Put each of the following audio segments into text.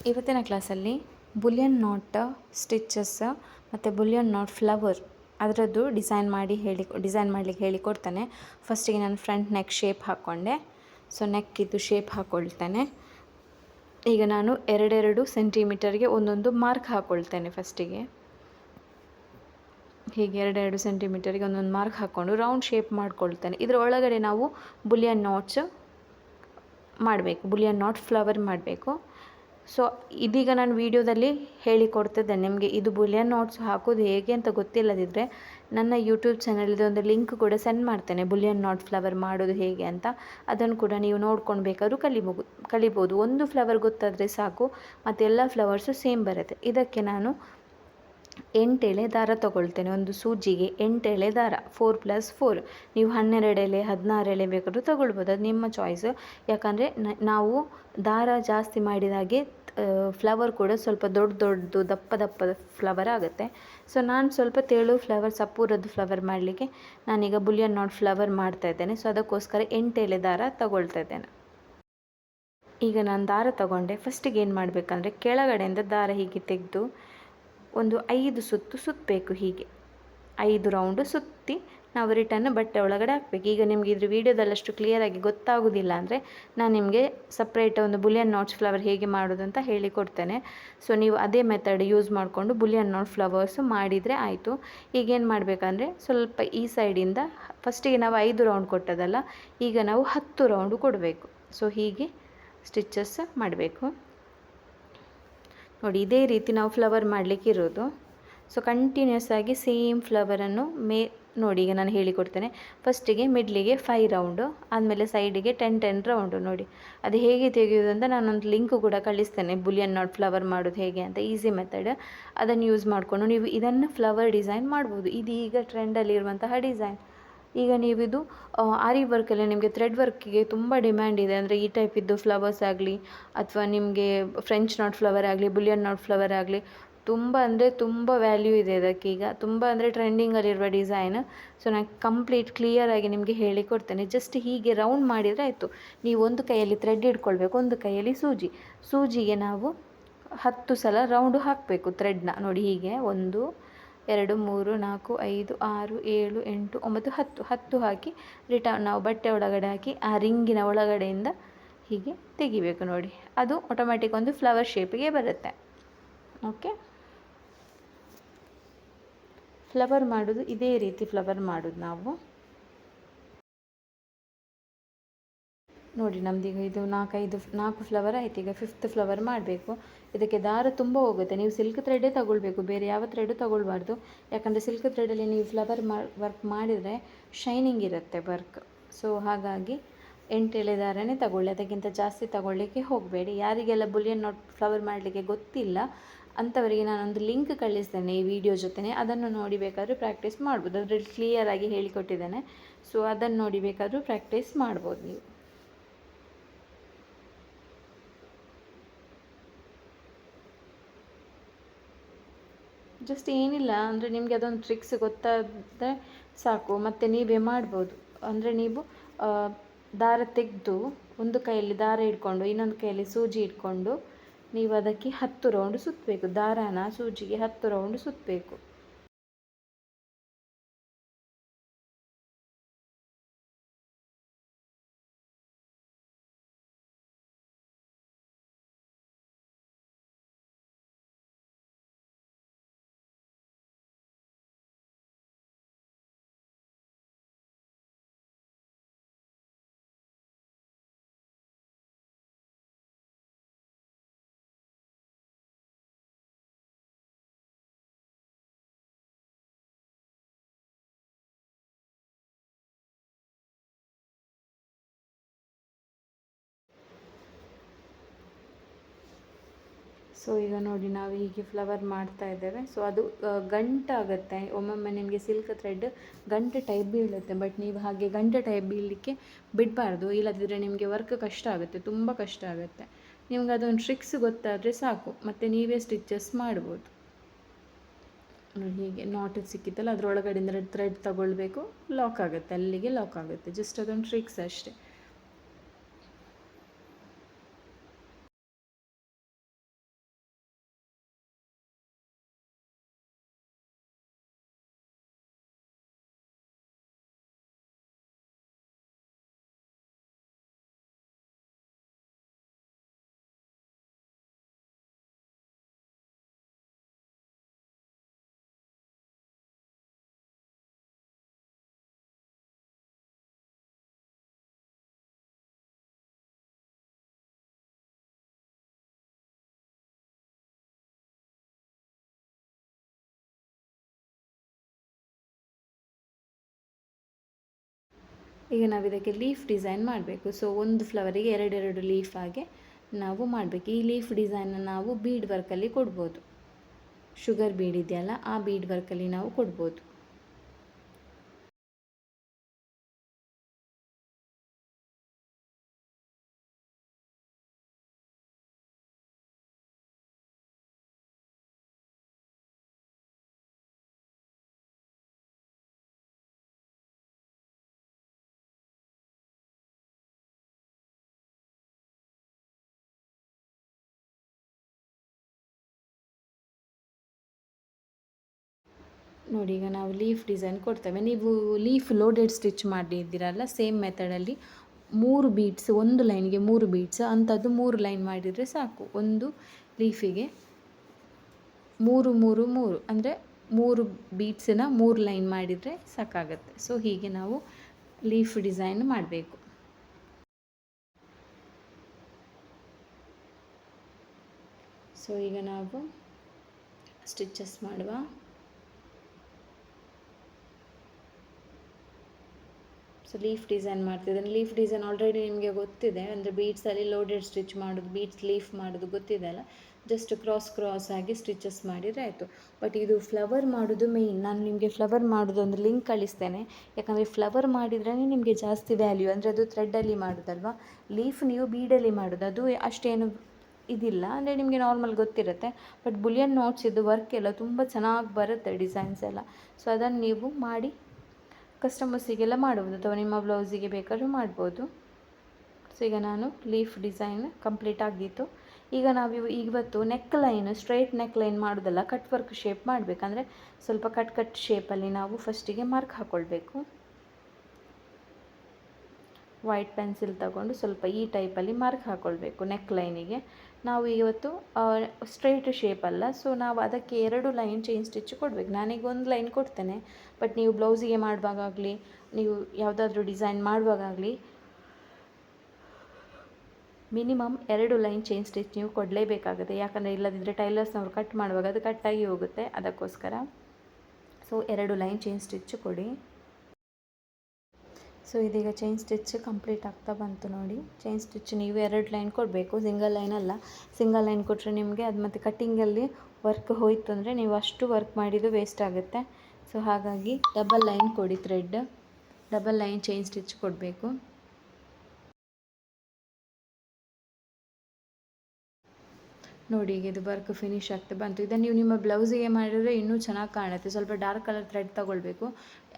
ಇವತ್ತಿನ ಕ್ಲಾಸಲ್ಲಿ bullion knot stitches ಮತ್ತು ಬುಲಿಯನ್ ನಾಟ್ ಫ್ಲವರ್ ಅದರದ್ದು ಡಿಸೈನ್ ಮಾಡಲಿಕ್ಕೆ ಹೇಳಿಕೊಡ್ತಾನೆ. ಫಸ್ಟಿಗೆ ನಾನು ಫ್ರಂಟ್ ನೆಕ್ ಶೇಪ್ ಹಾಕ್ಕೊಂಡೆ. ಸೊ ನೆಕ್ಕಿದ್ದು ಶೇಪ್ ಹಾಕ್ಕೊಳ್ತೇನೆ. ಈಗ ನಾನು 2 ಸೆಂಟಿಮೀಟರ್ಗೆ ಒಂದೊಂದು ಮಾರ್ಕ್ ಹಾಕ್ಕೊಳ್ತೇನೆ. ಫಸ್ಟಿಗೆ ಹೀಗೆ 2 ಸೆಂಟಿಮೀಟರ್ಗೆ ಒಂದೊಂದು ಮಾರ್ಕ್ ಹಾಕ್ಕೊಂಡು ರೌಂಡ್ ಶೇಪ್ ಮಾಡ್ಕೊಳ್ತೇನೆ. ಇದರ ಒಳಗಡೆ ನಾವು ಬುಲಿಯನ್ ನಾಟ್ಸ್ ಮಾಡಬೇಕು, ಬುಲಿಯನ್ ನಾಟ್ ಫ್ಲವರ್ ಮಾಡಬೇಕು. ಸೊ ಇದೀಗ ನಾನು ವಿಡಿಯೋದಲ್ಲಿ ಹೇಳಿಕೊಡ್ತಿದ್ದೇನೆ ನಿಮಗೆ. ಇದು ಬುಲಿಯನ್ ನಾಟ್ಸ್ ಹಾಕೋದು ಹೇಗೆ ಅಂತ ಗೊತ್ತಿಲ್ಲದಿದ್ದರೆ ನನ್ನ ಯೂಟ್ಯೂಬ್ ಚಾನಲ್ದು ಒಂದು ಲಿಂಕ್ ಕೂಡ ಸೆಂಡ್ ಮಾಡ್ತೇನೆ, ಬುಲಿಯನ್ ನಾಟ್ ಫ್ಲವರ್ ಮಾಡೋದು ಹೇಗೆ ಅಂತ. ಅದನ್ನು ಕೂಡ ನೀವು ನೋಡ್ಕೊಂಡು ಬೇಕಾದ್ರೂ ಕಲಿಬೋದು. ಒಂದು ಫ್ಲವರ್ ಗೊತ್ತಾದರೆ ಸಾಕು, ಮತ್ತು ಎಲ್ಲ ಫ್ಲವರ್ಸು ಸೇಮ್ ಬರುತ್ತೆ. ಇದಕ್ಕೆ ನಾನು 8 ಎಳೆ ದಾರ ತಗೊಳ್ತೇನೆ. ಒಂದು ಸೂಜಿಗೆ 8 ಎಳೆ ದಾರ, 4+4. ನೀವು 12 ಎಳೆ 16 ಎಳೆ ಬೇಕಾದ್ರೂ ತಗೊಳ್ಬೋದು, ಅದು ನಿಮ್ಮ ಚಾಯ್ಸು. ಯಾಕಂದರೆ ನಾವು ದಾರ ಜಾಸ್ತಿ ಮಾಡಿದಾಗೆ ಫ್ಲವರ್ ಕೂಡ ಸ್ವಲ್ಪ ದೊಡ್ಡದು ದಪ್ಪದ ಫ್ಲವರ್ ಆಗುತ್ತೆ. ಸೊ ನಾನು ಸ್ವಲ್ಪ ತೆಳು ಫ್ಲವರ್, ಸಪೂರದ್ದು ಫ್ಲವರ್ ಮಾಡಲಿಕ್ಕೆ ನಾನೀಗ ಬುಲಿಯನ್ ನಾಟ್ ಫ್ಲವರ್ ಮಾಡ್ತಾ ಇದ್ದೇನೆ. ಸೊ ಅದಕ್ಕೋಸ್ಕರ 8 ಎಳೆ ದಾರ ತಗೊಳ್ತಾ ಇದ್ದೇನೆ. ಈಗ ನಾನು ದಾರ ತಗೊಂಡೆ. ಫಸ್ಟಿಗೆ ಏನು ಮಾಡಬೇಕಂದ್ರೆ ಕೆಳಗಡೆಯಿಂದ ದಾರ ಹೀಗೆ ತೆಗೆದು ಒಂದು 5 ಸುತ್ತು ಸುತ್ತಬೇಕು. ಹೀಗೆ 5 ರೌಂಡು ಸುತ್ತಿ ನಾವು ರಿಟರ್ನ್ ಬಟ್ಟೆ ಒಳಗಡೆ ಹಾಕಬೇಕು. ಈಗ ನಿಮಗೆ ಇದ್ರ ವೀಡಿಯೋದಲ್ಲಷ್ಟು ಕ್ಲಿಯರಾಗಿ ಗೊತ್ತಾಗೋದಿಲ್ಲ ಅಂದರೆ ನಾನು ನಿಮಗೆ ಸಪ್ರೇಟ್ ಒಂದು ಬುಲಿಯನ್ ನಾಟ್ಸ್ ಫ್ಲವರ್ ಹೇಗೆ ಮಾಡೋದು ಅಂತ ಹೇಳಿಕೊಡ್ತೇನೆ. ಸೊ ನೀವು ಅದೇ ಮೆಥಡ್ ಯೂಸ್ ಮಾಡಿಕೊಂಡು ಬುಲಿಯನ್ ನಾಟ್ ಫ್ಲವರ್ಸು ಮಾಡಿದರೆ ಆಯಿತು. ಈಗೇನು ಮಾಡಬೇಕಂದ್ರೆ ಸ್ವಲ್ಪ ಈ ಸೈಡಿಂದ ಫಸ್ಟಿಗೆ ನಾವು 5 ರೌಂಡ್ ಕೊಟ್ಟದಲ್ಲ, ಈಗ ನಾವು 10 ರೌಂಡು ಕೊಡಬೇಕು. ಸೊ ಹೀಗೆ ಸ್ಟಿಚಸ್ ಮಾಡಬೇಕು. ನೋಡಿ, ಇದೇ ರೀತಿ ನಾವು ಫ್ಲವರ್ ಮಾಡಲಿಕ್ಕೆ ಇರೋದು. ಸೊ ಕಂಟಿನ್ಯೂಸ್ ಆಗಿ ಸೇಮ್ ಫ್ಲವರನ್ನು ನೋಡಿ ಈಗ ನಾನು ಹೇಳಿಕೊಡ್ತೇನೆ. ಫಸ್ಟಿಗೆ ಮಿಡ್ಲಿಗೆ 5 ರೌಂಡು, ಆದಮೇಲೆ ಸೈಡಿಗೆ 10 ರೌಂಡು. ನೋಡಿ ಅದು ಹೇಗೆ ತೆಗೆಯೋದು ಅಂತ ನಾನೊಂದು ಲಿಂಕ್ ಕೂಡ ಕಳಿಸ್ತೇನೆ, ಬುಲಿಯನ್ ನಾಟ್ ಫ್ಲವರ್ ಮಾಡೋದು ಹೇಗೆ ಅಂತ. ಈಸಿ ಮೆಥಡ್, ಅದನ್ನು ಯೂಸ್ ಮಾಡಿಕೊಂಡು ನೀವು ಇದನ್ನು ಫ್ಲವರ್ ಡಿಸೈನ್ ಮಾಡ್ಬೋದು. ಇದು ಈಗ ಟ್ರೆಂಡಲ್ಲಿರುವಂತಹ ಡಿಸೈನ್. ಈಗ ನೀವಿದು ಆರಿ ವರ್ಕಲ್ಲಿ ನಿಮಗೆ ಥ್ರೆಡ್ ವರ್ಕಿಗೆ ತುಂಬ ಡಿಮ್ಯಾಂಡ್ ಇದೆ. ಅಂದರೆ ಈ ಟೈಪ್ ಇದ್ದು ಫ್ಲವರ್ಸ್ ಆಗಲಿ, ಅಥವಾ ನಿಮಗೆ ಫ್ರೆಂಚ್ ನಾಟ್ ಫ್ಲವರ್ ಆಗಲಿ, ಬುಲಿಯನ್ ನಾಟ್ ಫ್ಲವರ್ ಆಗಲಿ, ತುಂಬ ಅಂದರೆ ತುಂಬ ವ್ಯಾಲ್ಯೂ ಇದೆ ಅದಕ್ಕೀಗ. ತುಂಬ ಅಂದರೆ ಟ್ರೆಂಡಿಂಗಲ್ಲಿರುವ ಡಿಸೈನ್. ಸೊ ನಾನು ಕಂಪ್ಲೀಟ್ ಕ್ಲಿಯರಾಗಿ ನಿಮಗೆ ಹೇಳಿಕೊಡ್ತೇನೆ. ಜಸ್ಟ್ ಹೀಗೆ ರೌಂಡ್ ಮಾಡಿದರೆ ಆಯಿತು. ನೀವು ಒಂದು ಕೈಯಲ್ಲಿ ಥ್ರೆಡ್ ಇಟ್ಕೊಳ್ಬೇಕು, ಒಂದು ಕೈಯಲ್ಲಿ ಸೂಜಿಗೆ ನಾವು 10 ಸಲ ರೌಂಡು ಹಾಕಬೇಕು ಥ್ರೆಡ್ನ. ನೋಡಿ ಹೀಗೆ 1 2 3 4 5 6 7 8 9 10 ಹಾಕಿ ರಿಟರ್ನ್ ನಾವು ಬಟ್ಟೆ ಒಳಗಡೆ ಹಾಕಿ ಆ ರಿಂಗಿನ ಒಳಗಡೆಯಿಂದ ಹೀಗೆ ತೆಗಿಬೇಕು. ನೋಡಿ ಅದು ಆಟೋಮ್ಯಾಟಿಕ್ ಒಂದು ಫ್ಲವರ್ ಶೇಪಿಗೆ ಬರುತ್ತೆ. ಓಕೆ, ಫ್ಲವರ್ ಮಾಡೋದು ಇದೇ ರೀತಿ ಫ್ಲವರ್ ಮಾಡೋದು ನಾವು. ನೋಡಿ ನಮ್ಮದೀಗ ಇದು 4 ಫ್ಲವರ್ ಆಯ್ತು. ಈಗ 5th ಫ್ಲವರ್ ಮಾಡಬೇಕು. ಇದಕ್ಕೆ ದಾರ ತುಂಬ ಹೋಗುತ್ತೆ. ನೀವು ಸಿಲ್ಕ್ ಥ್ರೆಡ್ಡೇ ತಗೊಳ್ಬೇಕು, ಬೇರೆ ಯಾವ ಥ್ರೆಡ್ಡು ತಗೊಳ್ಬಾರ್ದು. ಯಾಕಂದರೆ ಸಿಲ್ಕ್ ಥ್ರೆಡಲ್ಲಿ ನೀವು ಫ್ಲವರ್ ವರ್ಕ್ ಮಾಡಿದರೆ ಶೈನಿಂಗ್ ಇರುತ್ತೆ ವರ್ಕ್. ಸೊ ಹಾಗಾಗಿ 8 ಎಳೆ ದಾರನೇ ತಗೊಳ್ಳಿ, ಅದಕ್ಕಿಂತ ಜಾಸ್ತಿ ತಗೊಳ್ಳಿಕ್ಕೆ ಹೋಗಬೇಡಿ. ಯಾರಿಗೆಲ್ಲ ಬುಲಿಯನ್ ನಾಟ್ ಫ್ಲವರ್ ಮಾಡಲಿಕ್ಕೆ ಗೊತ್ತಿಲ್ಲ ಅಂಥವರಿಗೆ ನಾನೊಂದು ಲಿಂಕ್ ಕಳಿಸ್ತೇನೆ ಈ ವಿಡಿಯೋ ಜೊತೆ. ಅದನ್ನು ನೋಡಿ ಬೇಕಾದರೂ ಪ್ರಾಕ್ಟೀಸ್ ಮಾಡ್ಬೋದು. ಅದರಲ್ಲಿ ಕ್ಲಿಯರಾಗಿ ಹೇಳಿಕೊಟ್ಟಿದ್ದೇನೆ. ಸೊ ಅದನ್ನು ನೋಡಿ ಬೇಕಾದರೂ ಪ್ರಾಕ್ಟೀಸ್ ಮಾಡ್ಬೋದು ನೀವು. ಜಸ್ಟ್ ಏನಿಲ್ಲ ಅಂದರೆ ನಿಮಗೆ ಅದೊಂದು ಟ್ರಿಕ್ಸ್ ಗೊತ್ತಾದರೆ ಸಾಕು, ಮತ್ತು ನೀವೇ ಮಾಡ್ಬೋದು. ಅಂದರೆ ನೀವು ದಾರ ತೆಗೆದು ಒಂದು ಕೈಯಲ್ಲಿ ದಾರ ಇಟ್ಕೊಂಡು ಇನ್ನೊಂದು ಕೈಯಲ್ಲಿ ಸೂಜಿ ಇಟ್ಕೊಂಡು ನೀವು ಅದಕ್ಕೆ 10 ರೌಂಡ್ ಸುತ್ತಬೇಕು. ದಾರಾನ ಸೂಜಿಗೆ 10 ರೌಂಡ್ ಸುತ್ತಬೇಕು. ಸೊ ಈಗ ನೋಡಿ ನಾವು ಹೀಗೆ ಫ್ಲವರ್ ಮಾಡ್ತಾ ಇದ್ದೇವೆ. ಸೊ ಅದು ಗಂಟಾಗುತ್ತೆ. ಒಮ್ಮೊಮ್ಮೆ ನಿಮಗೆ ಸಿಲ್ಕ್ ಥ್ರೆಡ್ ಗಂಟೆ ಟೈಪ್ ಬೀಳುತ್ತೆ, ಬಟ್ ನೀವು ಹಾಗೆ ಗಂಟೆ ಟೈಪ್ ಬೀಳಲಿಕ್ಕೆ ಬಿಡಬಾರ್ದು. ಇಲ್ಲದಿದ್ದರೆ ನಿಮಗೆ ವರ್ಕ್ ಕಷ್ಟ ಆಗುತ್ತೆ, ತುಂಬ ಕಷ್ಟ ಆಗುತ್ತೆ. ನಿಮ್ಗೆ ಅದೊಂದು ಟ್ರಿಕ್ಸ್ ಗೊತ್ತಾದರೆ ಸಾಕು, ಮತ್ತು ನೀವೇ ಸ್ಟಿಚಸ್ ಮಾಡ್ಬೋದು. ನೋಡಿ ಹೀಗೆ ನಾಟ್ ಸಿಕ್ಕಿತ್ತಲ್ಲ, ಅದರೊಳಗಡೆಯಿಂದ ಥ್ರೆಡ್ ತಗೊಳ್ಬೇಕು, ಲಾಕ್ ಆಗುತ್ತೆ, ಅಲ್ಲಿಗೆ ಲಾಕ್ ಆಗುತ್ತೆ. ಜಸ್ಟ್ ಅದೊಂದು ಟ್ರಿಕ್ಸ್ ಅಷ್ಟೇ. ಈಗ ನಾವು ಇದಕ್ಕೆ ಲೀಫ್ ಡಿಸೈನ್ ಮಾಡಬೇಕು. ಸೊ ಒಂದು ಫ್ಲವರಿಗೆ ಎರಡೆರಡು ಲೀಫ್ ಹಾಗೆ ನಾವು ಮಾಡಬೇಕು. ಈ ಲೀಫ್ ಡಿಸೈನ್ನ ನಾವು ಬೀಡ್ ವರ್ಕಲ್ಲಿ ಕೊಡ್ಬೋದು. ಶುಗರ್ ಬೀಡ್ ಇದೆಯಲ್ಲ, ಆ ಬೀಡ್ ವರ್ಕಲ್ಲಿ ನಾವು ಕೊಡ್ಬೋದು. ನೋಡಿ, ಈಗ ನಾವು ಲೀಫ್ ಡಿಸೈನ್ ಕೊಡ್ತೇವೆ. ನೀವು ಲೀಫ್ ಲೋಡೆಡ್ ಸ್ಟಿಚ್ ಮಾಡಿದ್ದೀರಲ್ಲ, ಸೇಮ್ ಮೆಥಡಲ್ಲಿ 3 ಬೀಡ್ಸ್, ಒಂದು ಲೈನ್ಗೆ 3 ಬೀಡ್ಸ್ ಅಂಥದ್ದು 3 ಲೈನ್ ಮಾಡಿದರೆ ಸಾಕು. ಒಂದು ಲೀಫಿಗೆ 3 3 3 ಅಂದರೆ 3 ಬೀಡ್ಸನ್ನ 3 ಲೈನ್ ಮಾಡಿದರೆ ಸಾಕಾಗುತ್ತೆ. ಸೊ ಹೀಗೆ ನಾವು ಲೀಫ್ ಡಿಸೈನ್ ಮಾಡಬೇಕು. ಸೊ ಈಗ ನಾವು ಸ್ಟಿಚಸ್ ಮಾಡುವ. ಸೊ ಲೀಫ್ ಡಿಸೈನ್ ಮಾಡ್ತಿದ್ದೇನೆ. ಲೀಫ್ ಡಿಸೈನ್ ಆಲ್ರೆಡಿ ನಿಮಗೆ ಗೊತ್ತಿದೆ, ಅಂದರೆ ಬೀಡ್ಸಲ್ಲಿ ಲೋಡೆಡ್ ಸ್ಟಿಚ್ ಮಾಡೋದು, ಬೀಡ್ಸ್ ಲೀಫ್ ಮಾಡೋದು ಗೊತ್ತಿದೆ ಅಲ್ಲ. ಜಸ್ಟ್ ಕ್ರಾಸ್ ಆಗಿ ಸ್ಟಿಚಸ್ ಮಾಡಿದರೆ ಆಯಿತು. ಬಟ್ ಇದು ಫ್ಲವರ್ ಮಾಡೋದು ಮೇಯ್ನ್. ನಾನು ನಿಮಗೆ ಫ್ಲವರ್ ಮಾಡೋದು ಒಂದು ಲಿಂಕ್ ಕಳಿಸ್ತೇನೆ. ಯಾಕಂದರೆ ಫ್ಲವರ್ ಮಾಡಿದ್ರೇ ನಿಮಗೆ ಜಾಸ್ತಿ ವ್ಯಾಲ್ಯೂ, ಅಂದರೆ ಅದು ಥ್ರೆಡ್ಡಲ್ಲಿ ಮಾಡೋದಲ್ವ. ಲೀಫ್ ನೀವು ಬೀಡಲ್ಲಿ ಮಾಡೋದು, ಅದು ಅಷ್ಟೇನು ಇದಿಲ್ಲ, ಅಂದರೆ ನಿಮಗೆ ನಾರ್ಮಲ್ ಗೊತ್ತಿರುತ್ತೆ. ಬಟ್ ಬುಲಿಯನ್ ನೋಟ್ಸ್ ಇದು ವರ್ಕ್ ಎಲ್ಲ ತುಂಬ ಚೆನ್ನಾಗಿ ಬರುತ್ತೆ, ಡಿಸೈನ್ಸ್ ಎಲ್ಲ. ಸೊ ಅದನ್ನು ನೀವು ಮಾಡಿ ಕಸ್ಟಮರ್ಸಿಗೆಲ್ಲ ಮಾಡ್ಬೋದು, ಅಥವಾ ನಿಮ್ಮ ಬ್ಲೌಸಿಗೆ ಬೇಕಾದ್ರೂ ಮಾಡ್ಬೋದು. ಸೊ ಈಗ ನಾನು ಲೀಫ್ ಡಿಸೈನ್ ಕಂಪ್ಲೀಟ್ ಆಗಿತ್ತು. ಈಗ ನಾವು ಇವತ್ತು neck line, straight neck line ಮಾಡೋದಲ್ಲ, ಕಟ್ ವರ್ಕ್ ಶೇಪ್ ಮಾಡಬೇಕಂದ್ರೆ ಸ್ವಲ್ಪ ಕಟ್ ಶೇಪಲ್ಲಿ ನಾವು ಫಸ್ಟಿಗೆ ಮಾರ್ಕ್ ಹಾಕ್ಕೊಳ್ಬೇಕು. ವೈಟ್ ಪೆನ್ಸಿಲ್ ತಗೊಂಡು ಸ್ವಲ್ಪ ಈ ಟೈಪಲ್ಲಿ ಮಾರ್ಕ್ ಹಾಕ್ಕೊಳ್ಬೇಕು ನೆಕ್ ಲೈನಿಗೆ. ನಾವು ಇವತ್ತು ಸ್ಟ್ರೈಟ್ ಶೇಪ್ ಅಲ್ಲ, ಸೊ ನಾವು ಅದಕ್ಕೆ 2 ಲೈನ್ ಚೈನ್ ಸ್ಟಿಚ್ ಕೊಡಬೇಕು. ನಾನೀಗ 1 ಲೈನ್ ಕೊಡ್ತೇನೆ, ಬಟ್ ನೀವು ಬ್ಲೌಸಿಗೆ ಮಾಡುವಾಗಲಿ, ನೀವು ಯಾವುದಾದ್ರೂ ಡಿಸೈನ್ ಮಾಡುವಾಗಲಿ ಮಿನಿಮಮ್ 2 ಲೈನ್ ಚೈನ್ ಸ್ಟಿಚ್ ನೀವು ಕೊಡಲೇಬೇಕಾಗುತ್ತೆ. ಯಾಕಂದರೆ ಇಲ್ಲದಿದ್ದರೆ ಟೈಲರ್ಸ್ನವರು ಕಟ್ ಮಾಡುವಾಗ ಅದು ಕಟ್ಟಾಗಿ ಹೋಗುತ್ತೆ, ಅದಕ್ಕೋಸ್ಕರ. ಸೊ 2 ಲೈನ್ ಚೈನ್ ಸ್ಟಿಚ್ ಕೊಡಿ. ಸೊ ಇದೀಗ ಚೈನ್ ಸ್ಟಿಚ್ ಕಂಪ್ಲೀಟ್ ಆಗ್ತಾ ಬಂತು ನೋಡಿ. ಚೈನ್ ಸ್ಟಿಚ್ ನೀವು 2 ಲೈನ್ ಕೊಡಬೇಕು, ಸಿಂಗಲ್ ಲೈನ್ ಅಲ್ಲ. ಸಿಂಗಲ್ ಲೈನ್ ಕೊಟ್ಟರೆ ನಿಮಗೆ ಅದು ಮತ್ತು ಕಟ್ಟಿಂಗಲ್ಲಿ ವರ್ಕ್ ಹೋಯಿತು ಅಂದರೆ ನೀವು ಅಷ್ಟು ವರ್ಕ್ ಮಾಡಿದ್ದು ವೇಸ್ಟ್ ಆಗುತ್ತೆ. ಸೊ ಹಾಗಾಗಿ ಡಬಲ್ ಲೈನ್ ಕೊಡಿ, ಡಬಲ್ ಲೈನ್ ಚೈನ್ ಸ್ಟಿಚ್ ಕೊಡಬೇಕು. ನೋಡಿ, ಈಗ ಇದು ವರ್ಕ್ ಫಿನಿಶ್ ಆಗ್ತಾ ಬಂತು. ಇದನ್ನು ನೀವು ನಿಮ್ಮ ಬ್ಲೌಸಿಗೆ ಮಾಡಿದರೆ ಇನ್ನೂ ಚೆನ್ನಾಗಿ ಕಾಣುತ್ತೆ. ಸ್ವಲ್ಪ ಡಾರ್ಕ್ ಕಲರ್ ಥ್ರೆಡ್ ತೊಗೊಳ್ಬೇಕು,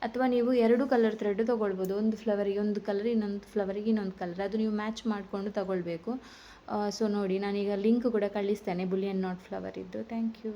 ಅಥವಾ ನೀವು 2 ಕಲರ್ ಥ್ರೆಡ್ ತೊಗೊಳ್ಬೋದು. ಒಂದು ಫ್ಲವರಿಗೆ ಒಂದು ಕಲರ್, ಇನ್ನೊಂದು ಫ್ಲವರಿಗೆ ಇನ್ನೊಂದು ಕಲರ್, ಅದು ನೀವು ಮ್ಯಾಚ್ ಮಾಡಿಕೊಂಡು ತೊಗೊಳ್ಬೇಕು. ಸೊ ನೋಡಿ, ನಾನೀಗ ಲಿಂಕ್ ಕೂಡ ಕಳಿಸ್ತೇನೆ ಬುಲಿಯನ್ ನಾಟ್ ಫ್ಲವರ್ ಇದ್ದು. Thank you.